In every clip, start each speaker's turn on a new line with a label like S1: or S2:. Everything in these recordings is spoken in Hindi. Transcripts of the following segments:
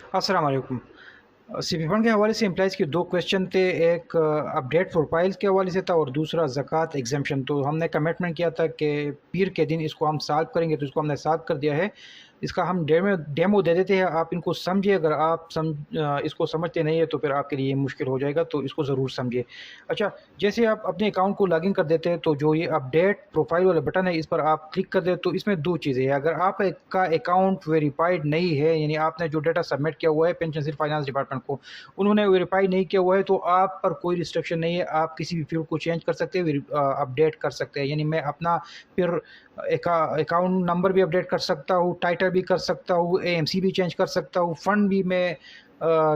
S1: अस्सलाम वालेकुम। सीपी फंड के हवाले से एम्प्लॉइज़ के 2 क्वेश्चन थे, एक अपडेट प्रोफाइल के हवाले से था और दूसरा ज़कात एग्ज़म्पशन। तो हमने कमिटमेंट किया था कि पीर के दिन इसको हम सॉल्व करेंगे, तो इसको हमने सॉल्व कर दिया है। इसका हम डेमो दे देते हैं, आप इनको समझिए। अगर आप इसको समझते नहीं है तो फिर आपके लिए मुश्किल हो जाएगा, तो इसको ज़रूर समझिए। अच्छा, जैसे आप अपने अकाउंट को लॉगिन कर देते हैं तो जो ये अपडेट प्रोफाइल वाला बटन है, इस पर आप क्लिक कर दें तो इसमें 2 चीज़ें हैं। अगर आपका अकाउंट वेरीफाइड नहीं है, यानी आपने जो डाटा सबमिट किया हुआ है पेंशन फाइनेंस डिपार्टमेंट को, उन्होंने वेरीफाई नहीं किया हुआ है, तो आप पर कोई रिस्ट्रिक्शन नहीं है। आप किसी भी फील्ड को चेंज कर सकते हैं, अपडेट कर सकते हैं। यानी मैं अपना फिर अकाउंट नंबर भी अपडेट कर सकता हूँ, टाइटल भी कर सकता हूँ, एएमसी भी चेंज कर सकता हूँ, फ़ंड भी मैं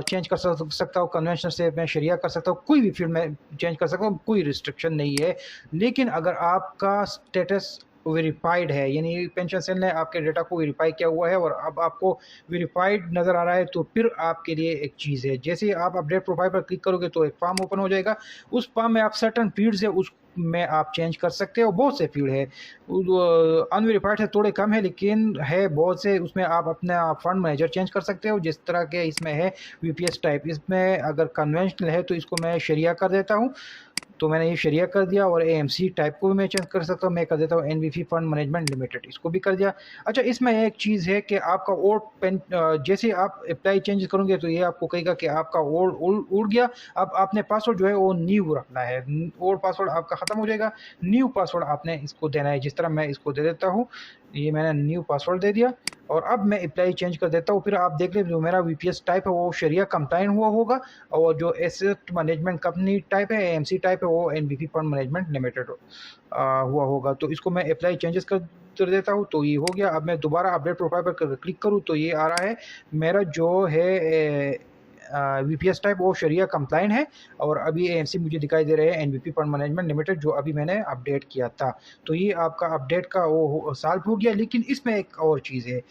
S1: चेंज कर सकता हूँ, कन्वेंशन से मैं शरिया कर सकता हूँ, कोई भी फील्ड में चेंज कर सकता हूँ, कोई रिस्ट्रिक्शन नहीं है। लेकिन अगर आपका स्टेटस वेरीफाइड है, यानी पेंशन सेल ने आपके डेटा को वेरीफाई किया हुआ है और अब आपको वेरीफाइड नज़र आ रहा है, तो फिर आपके लिए एक चीज़ है। जैसे ही आप अपडेट प्रोफाइल पर क्लिक करोगे तो एक फॉर्म ओपन हो जाएगा। उस फॉर्म में आप सर्टेन फील्ड्स है, उस में आप चेंज कर सकते हो। बहुत से फील्ड है, अनवेरिफाइड है, थोड़े कम है, लेकिन है बहुत से। उसमें आप अपना फंड मैनेजर चेंज कर सकते हो, जिस तरह के इसमें है वीपीएस टाइप। इसमें अगर कन्वेंशनल है तो इसको मैं शरिया कर देता हूँ, तो मैंने ये शरिया कर दिया। और एएमसी टाइप को भी मैं चेंज कर सकता हूँ, मैं कर देता हूँ एनवीफी फंड मैनेजमेंट लिमिटेड, इसको भी कर दिया। अच्छा, इसमें एक चीज़ है कि आपका ओल्ड पेन, जैसे आप अप्लाई चेंज करोगे तो ये आपको कहेगा कि आपका ओल्ड उड़ गया, अब आपने पासवर्ड जो है वो न्यू रखना है। ओल्ड पासवर्ड आपका ख़त्म हो जाएगा, न्यू पासवर्ड आपने इसको देना है। जिस तरह मैं इसको दे देता हूँ, ये मैंने न्यू पासवर्ड दे दिया और अब मैं अप्लाई चेंज कर देता हूँ। फिर आप देख लें, जो मेरा वीपीएस टाइप है वो शरिया कंप्लायंट हुआ होगा, और जो एसेट मैनेजमेंट कंपनी टाइप है, एएमसी टाइप है, वो एनवीपी फंड मैनेजमेंट लिमिटेड हुआ होगा। तो इसको मैं अप्लाई चेंजेस कर देता हूँ, तो ये हो गया। अब मैं दोबारा अपडेट प्रोफाइल पर क्लिक करूँ तो ये आ रहा है मेरा जो है वीपीएस टाइप वो शरिया कंप्लायंट है, और अभी एएमसी मुझे दिखाई दे रहे हैं एनवीपी फंड मैनेजमेंट लिमिटेड, जो अभी मैंने अपडेट किया था। तो ये आपका अपडेट का वो सॉल्व हो गया। लेकिन इसमें एक और चीज़ है,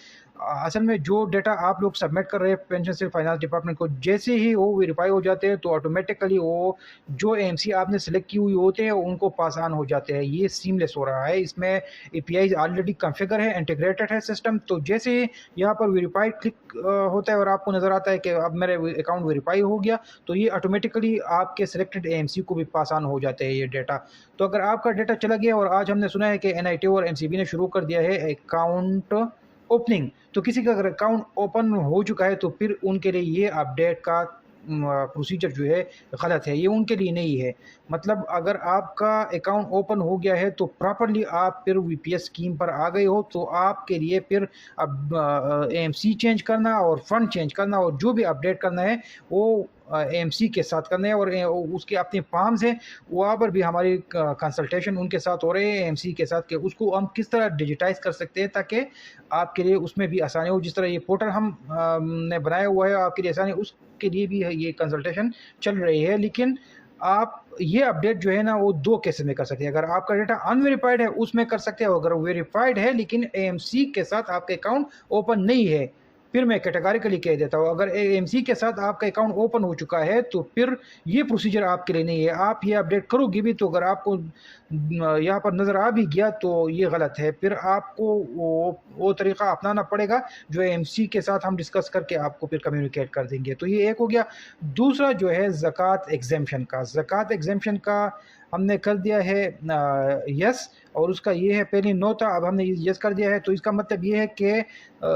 S1: असल में जो डेटा आप लोग सबमिट कर रहे हैं पेंशन से फाइनेंस डिपार्टमेंट को, जैसे ही वो वेरीफाई हो जाते हैं तो ऑटोमेटिकली वो जो एएमसी आपने सेलेक्ट की हुई होते हैं उनको पास ऑन हो जाते हैं। ये सीमलेस हो रहा है, इसमें एपीआई ऑलरेडी कॉन्फ़िगर है, इंटीग्रेटेड है सिस्टम। तो जैसे यहाँ पर वेरीफाइड क्लिक होता है और आपको नज़र आता है कि अब मेरा अकाउंट वेरीफाई हो गया, तो ये ऑटोमेटिकली आपके सिलेक्टेड एएमसी को भी पास ऑन हो जाते हैं ये डेटा। तो अगर आपका डेटा चला गया, और आज हमने सुना है कि एनआईटी और एनसीबी ने शुरू कर दिया है अकाउंट ओपनिंग, तो किसी का अगर अकाउंट ओपन हो चुका है तो फिर उनके लिए ये अपडेट का प्रोसीजर जो है गलत है, ये उनके लिए नहीं है। मतलब अगर आपका अकाउंट ओपन हो गया है तो प्रॉपर्ली आप फिर वीपीएस स्कीम पर आ गए हो, तो आपके लिए फिर अब एएमसी चेंज करना और फंड चेंज करना और जो भी अपडेट करना है वो एएमसी के साथ करना है। और उसके अपने फॉर्म्स हैं, वहाँ पर भी हमारी कंसल्टेशन उनके साथ हो रहे हैं एएमसी के साथ, कि उसको हम किस तरह डिजिटाइज कर सकते हैं ताकि आपके लिए उसमें भी आसानी हो। जिस तरह ये पोर्टल हम ने बनाया हुआ है आपके लिए आसानी, उसके लिए भी है ये कंसल्टेशन चल रही है। लेकिन आप ये अपडेट जो है ना वो 2 केसेस में कर सकते हैं। अगर आपका डेटा अनवेरिफाइड है उसमें कर सकते हैं, अगर वेरिफाइड है लेकिन एएमसी के साथ आपका अकाउंट ओपन नहीं है, फिर मैं कैटेगोरिकली कह देता हूँ। अगर एएमसी के साथ आपका अकाउंट ओपन हो चुका है तो फिर ये प्रोसीजर आपके लिए नहीं है। आप ये अपडेट करोगे भी तो अगर आपको यहाँ पर नज़र आ भी गया तो ये गलत है। फिर आपको वो तरीक़ा अपनाना पड़ेगा जो एएमसी के साथ हम डिस्कस करके आपको फिर कम्युनिकेट कर देंगे। तो ये एक हो गया। दूसरा जो है ज़कात एग्ज़ेम्पशन का, ज़कात एग्ज़ेम्पशन का हमने कर दिया है यस, और उसका ये है, पहले नो था, अब हमने यस कर दिया है। तो इसका मतलब ये है कि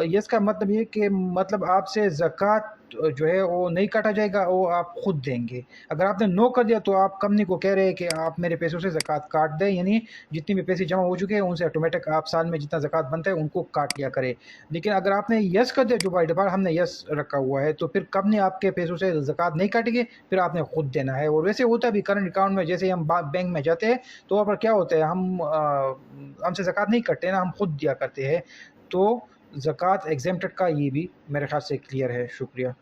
S1: यस का मतलब ये है कि मतलब आपसे ज़कात जो है वो नहीं काटा जाएगा, वो आप खुद देंगे। अगर आपने नो कर दिया तो आप कंपनी को कह रहे हैं कि आप मेरे पैसों से ज़कात काट दें, यानी जितने भी पैसे जमा हो चुके हैं उनसे ऑटोमेटिक आप साल में जितना ज़कात बनता है उनको काट लिया करें। लेकिन अगर आपने यस कर दिया, जो बाय डिफ़ॉल्ट हमने यस रखा हुआ है, तो फिर कंपनी आपके पैसों से ज़कात नहीं काटेगी, फिर आपने खुद देना है। और वैसे होता भी करंट अकाउंट में, जैसे हम बैंक में जाते हैं तो वहाँ पर क्या होता है, हमसे ज़कात नहीं कटते ना, हम खुद दिया करते हैं। तो ज़कात एग्ज़ेम्प्टेड का ये भी मेरे ख़्याल से क्लियर है। शुक्रिया।